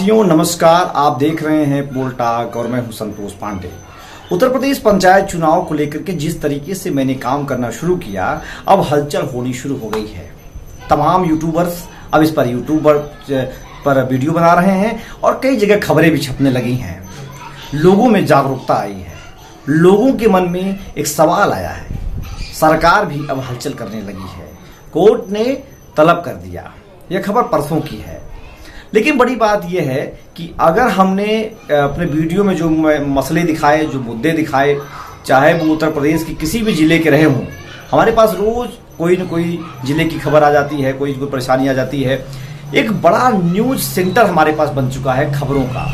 साथियों नमस्कार। आप देख रहे हैं बोल टॉक और मैं हूं संतोष पांडे। उत्तर प्रदेश पंचायत चुनाव को लेकर के जिस तरीके से मैंने काम करना शुरू किया, अब हलचल होनी शुरू हो गई है। तमाम यूट्यूबर्स अब इस पर वीडियो बना रहे हैं और कई जगह खबरें भी छपने लगी हैं। लोगों में जागरूकता आई है, लोगों के मन में एक सवाल आया है। सरकार भी अब हलचल करने लगी है, कोर्ट ने तलब कर दिया। यह खबर परसों की है, लेकिन बड़ी बात यह है कि अगर हमने अपने वीडियो में जो मसले दिखाए, जो मुद्दे दिखाए, चाहे वो उत्तर प्रदेश के किसी भी जिले के रहे हों, हमारे पास रोज कोई न कोई जिले की खबर आ जाती है, कोई परेशानी आ जाती है। एक बड़ा न्यूज सेंटर हमारे पास बन चुका है खबरों का,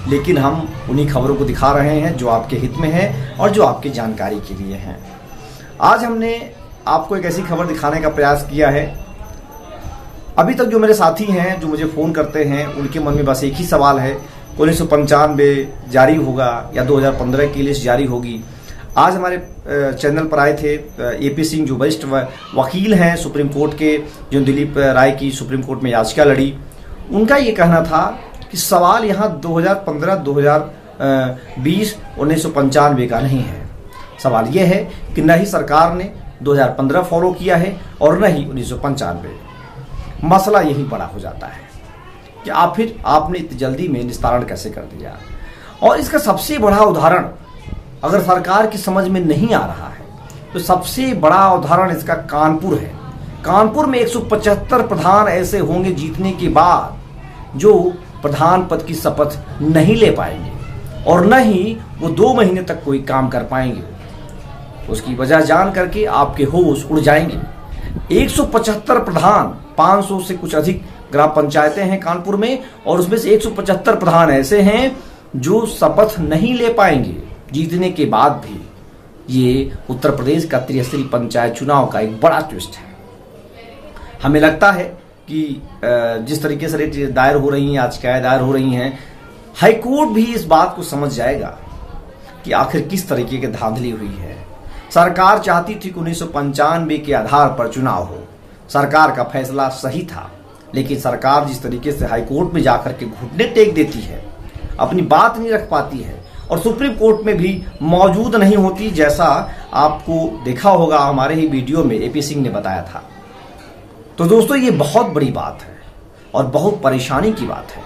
लेकिन हम उन्हीं खबरों को दिखा रहे हैं जो आपके हित में है और जो आपकी जानकारी के लिए है। आज हमने आपको एक ऐसी खबर दिखाने का प्रयास किया है। अभी तक जो मेरे साथी हैं, जो मुझे फ़ोन करते हैं, उनके मन में बस एक ही सवाल है, 1995 जारी होगा या 2015 की लिस्ट जारी होगी। आज हमारे चैनल पर आए थे एपी सिंह, जो वरिष्ठ वकील हैं सुप्रीम कोर्ट के, जो दिलीप राय की सुप्रीम कोर्ट में याचिका लड़ी। उनका ये कहना था कि सवाल यहाँ 2015, 2020, 1995 का नहीं है। सवाल ये है कि न ही सरकार ने 2015 फॉलो किया है और न ही 1995। मसला यही बड़ा हो जाता है कि आखिर आपने इतनी जल्दी में निस्तारण कैसे कर दिया। और इसका सबसे बड़ा उदाहरण अगर सरकार की समझ में नहीं आ रहा है तो सबसे बड़ा उदाहरण इसका कानपुर है। कानपुर में 175 प्रधान ऐसे होंगे जीतने के बाद जो प्रधान पद की शपथ नहीं ले पाएंगे और न ही वो 2 महीने तक कोई काम कर पाएंगे। उसकी वजह जान करके आपके होश उड़ जाएंगे। 175 प्रधान, 500 से कुछ अधिक ग्राम पंचायतें हैं कानपुर में, और उसमें से 175 प्रधान ऐसे हैं जो शपथ नहीं ले पाएंगे जीतने के बाद भी। ये उत्तर प्रदेश का त्रिस्तरीय पंचायत चुनाव का एक बड़ा ट्विस्ट है। हमें लगता है कि जिस तरीके से दायर हो रही हैं, याचिकाएं दायर हो रही हैं, हाईकोर्ट भी इस बात को समझ जाएगा कि आखिर किस तरीके की धांधली हुई है। सरकार चाहती थी कि 1995 के आधार पर चुनाव हो। सरकार का फैसला सही था, लेकिन सरकार जिस तरीके से हाईकोर्ट में जाकर के घुटने टेक देती है, अपनी बात नहीं रख पाती है और सुप्रीम कोर्ट में भी मौजूद नहीं होती, जैसा आपको देखा होगा हमारे ही वीडियो में एपी सिंह ने बताया था। तो दोस्तों, ये बहुत बड़ी बात है और बहुत परेशानी की बात है।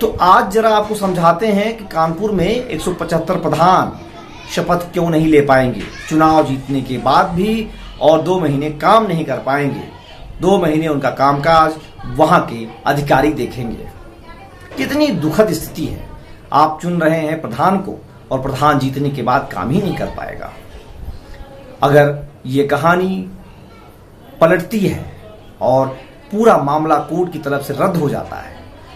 तो आज जरा आपको समझाते हैं कि कानपुर में 175 प्रधान शपथ क्यों नहीं ले पाएंगे चुनाव जीतने के बाद भी, और 2 महीने काम नहीं कर पाएंगे। 2 महीने उनका कामकाज वहां के अधिकारी देखेंगे। कितनी दुखद स्थिति है। आप चुन रहे हैं प्रधान को और प्रधान जीतने के बाद काम ही नहीं कर पाएगा। अगर ये कहानी पलटती है और पूरा मामला कोर्ट की तरफ से रद्द हो जाता है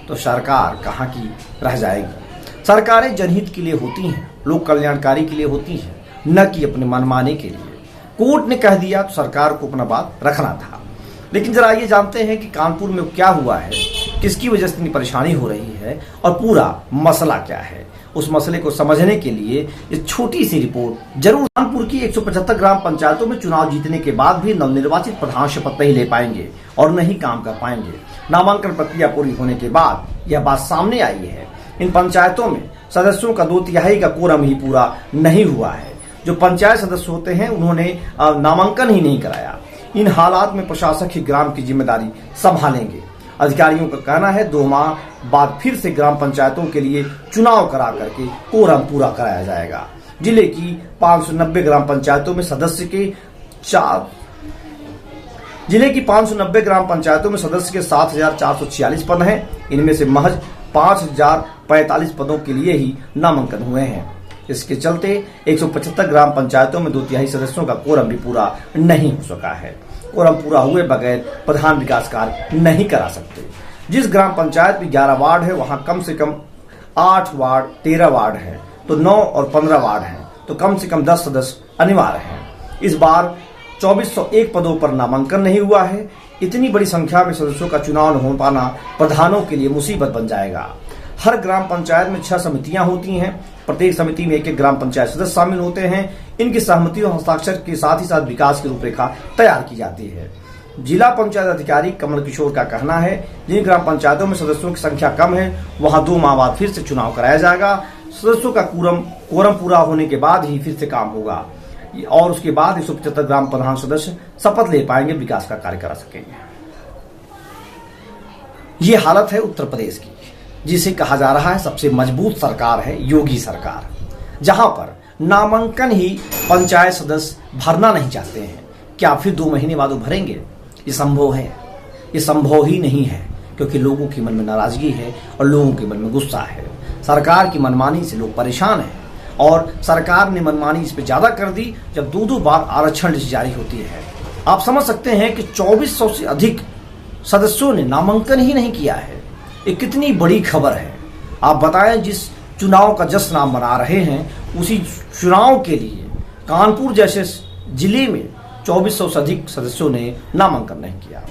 तो सरकार कहाँ की रह जाएगी। सरकारें जनहित के लिए होती हैं, लोक कल्याणकारी के लिए होती हैं, न कि अपने मनमाने के लिए। कोर्ट ने कह दिया तो सरकार को अपना बात रखना था। लेकिन जरा ये जानते हैं कि कानपुर में क्या हुआ है, किसकी वजह से इतनी परेशानी हो रही है और पूरा मसला क्या है। उस मसले को समझने के लिए ये छोटी सी रिपोर्ट जरूर। कानपुर की 175 ग्राम पंचायतों में चुनाव जीतने के बाद भी नवनिर्वाचित प्रधान शपथ नहीं ले पाएंगे और न ही काम कर पाएंगे। नामांकन प्रक्रिया पूरी होने के बाद यह बात सामने आई है। इन पंचायतों में सदस्यों का 2/3 का कोरम ही पूरा नहीं हुआ है। जो पंचायत सदस्य होते हैं उन्होंने नामांकन ही नहीं कराया। इन हालात में प्रशासक ही ग्राम की जिम्मेदारी संभालेंगे। अधिकारियों का कहना है 2 माह बाद फिर से ग्राम पंचायतों के लिए चुनाव करा करके कोरम पूरा कराया जाएगा। जिले की 590 ग्राम पंचायतों में सदस्य के 7,446 पद हैं। इनमें से महज 5,045 पदों के लिए ही नामांकन हुए हैं। इसके चलते 175 ग्राम पंचायतों में 2/3 सदस्यों का कोरम भी पूरा नहीं हो सका है। कोरम पूरा हुए बगैर प्रधान विकास कार्य नहीं करा सकते। जिस ग्राम पंचायत में 11 वार्ड है, वहां कम से कम 8 वार्ड, 13 वार्ड है तो 9 और 15 वार्ड हैं, तो कम से कम 10 सदस्य अनिवार्य हैं। इस बार 2401 पदों पर नामांकन नहीं हुआ है। इतनी बड़ी संख्या में सदस्यों का चुनाव न हो पाना प्रधानों के लिए मुसीबत बन जाएगा। हर ग्राम पंचायत में 6 समितियां होती हैं। प्रत्येक समिति में 1-1 ग्राम पंचायत सदस्य शामिल होते हैं। इनकी सहमति और हस्ताक्षर के साथ ही साथ विकास की रूपरेखा तैयार की जाती है। जिला पंचायत अधिकारी कमल किशोर का कहना है जिन ग्राम पंचायतों में सदस्यों की संख्या कम है वहां 2 माह बाद फिर से चुनाव कराया जाएगा। सदस्यों का कोरम पूरा होने के बाद ही फिर से काम होगा और उसके बाद 175 ग्राम प्रधान सदस्य शपथ ले पाएंगे, विकास का कार्य करा सकेंगे। ये हालत है उत्तर प्रदेश की, जिसे कहा जा रहा है सबसे मजबूत सरकार है योगी सरकार, जहां पर नामांकन ही पंचायत सदस्य भरना नहीं चाहते हैं। क्या फिर 2 महीने बाद वो भरेंगे? ये संभव है? ये संभव ही नहीं है, क्योंकि लोगों के मन में नाराजगी है और लोगों के मन में गुस्सा है। सरकार की मनमानी से लोग परेशान हैं और सरकार ने मनमानी इस पे ज्यादा कर दी जब 2 बार आरक्षण लिस्ट जारी होती है। आप समझ सकते हैं कि 2400 से अधिक सदस्यों ने नामांकन ही नहीं किया है। ये कितनी बड़ी खबर है। आप बताएं, जिस चुनाव का जश्न आप मना रहे हैं उसी चुनाव के लिए कानपुर जैसे जिले में 2400 से अधिक सदस्यों ने नामांकन नहीं किया।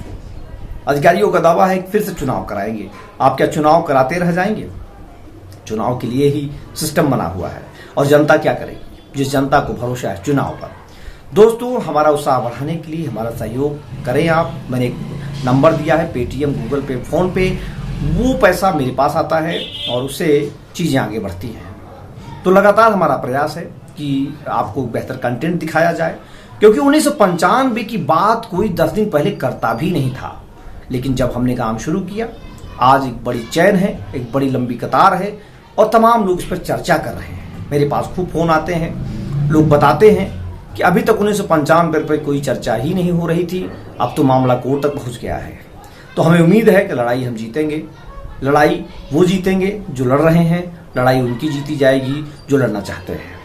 अधिकारियों का दावा है कि फिर से चुनाव कराएंगे। आप क्या चुनाव कराते रह जाएंगे? चुनाव के लिए ही सिस्टम बना हुआ है और जनता क्या करेगी? जिस जनता को भरोसा है चुनाव पर। दोस्तों, हमारा उत्साह बढ़ाने के लिए हमारा सहयोग करें आप। मैंने एक नंबर दिया है, पेटीएम, गूगल पे, फोन पे, वो पैसा मेरे पास आता है और उससे चीजें आगे बढ़ती हैं। तो लगातार हमारा प्रयास है कि आपको बेहतर कंटेंट दिखाया जाए, क्योंकि 1995 की बात कोई 10 दिन पहले करता भी नहीं था। लेकिन जब हमने काम शुरू किया, आज एक बड़ी चैन है, एक बड़ी लंबी कतार है और तमाम लोग इस पर चर्चा कर रहे हैं। मेरे पास खूब फोन आते हैं, लोग बताते हैं कि अभी तक 1995 पर कोई चर्चा ही नहीं हो रही थी, अब तो मामला कोर्ट तक पहुंच गया है। तो हमें उम्मीद है कि लड़ाई हम जीतेंगे। लड़ाई वो जीतेंगे जो लड़ रहे हैं, लड़ाई उनकी जीती जाएगी जो लड़ना चाहते हैं।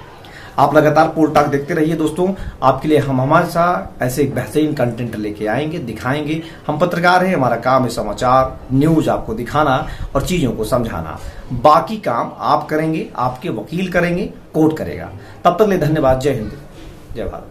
आप लगातार पोल टॉक देखते रहिए दोस्तों। आपके लिए हम हमेशा ऐसे बेहतरीन कंटेंट लेके आएंगे, दिखाएंगे। हम पत्रकार हैं, हमारा काम है समाचार, न्यूज आपको दिखाना और चीजों को समझाना। बाकी काम आप करेंगे, आपके वकील करेंगे, कोर्ट करेगा। तब तक ले धन्यवाद। जय हिंद, जय भारत।